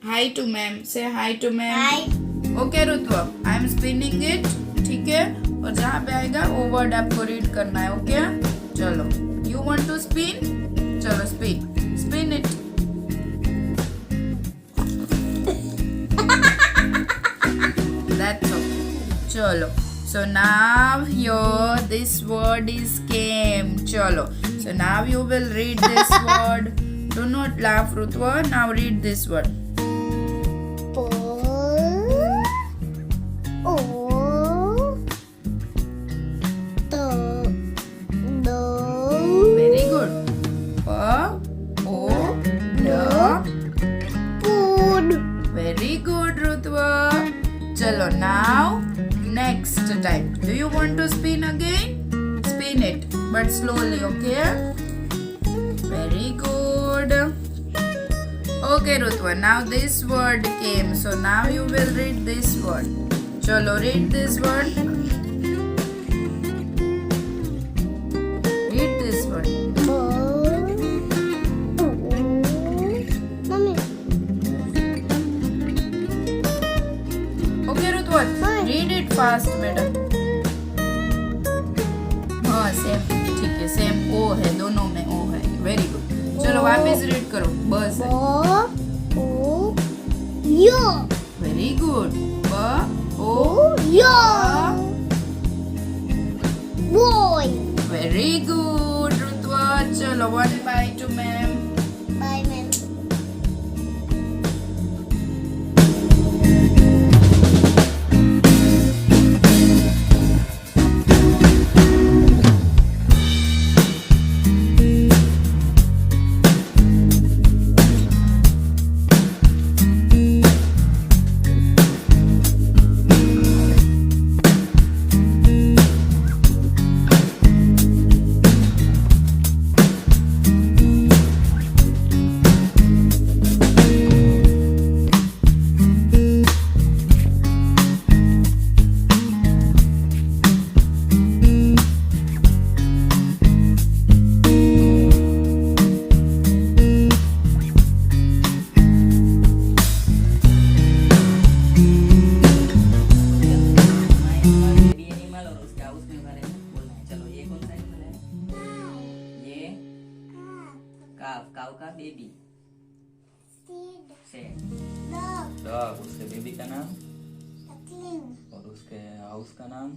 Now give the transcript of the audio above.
Hi to ma'am. Say hi to ma'am. Hi. Okay Rutwa, I am spinning it. ठीक है? और जहाँ पे आएगा वो वर्ड आपको रीड करना है. ओके? चलो. You want to spin? चलो spin. Spin it. That's okay. चलो. So now here this word is came. चलो. So now you will read this word. Do not laugh, Rutwa. Now read this word. Very good. Food. Very good, Rutwa. Chalo, now next time. Do you want to spin again? Spin it, but slowly, okay? Very good. Okay, Rutwa. Now this word came. So now you will read this word. Chalo, read this word. Read this word. Okay, Rutwa. Read it fast, beta. हाँ same ठीक है same ओ है दोनों में ओ है very good चलो वापस read करो बस है वेरी गुड ब ओ यो वेरी गुड रुतवा चलो 1 bye to ma'am bye ma'am cow का बेबी सेड डॉग डॉग उसके बेबी का नाम डकलिंग और उसके हाउस का नाम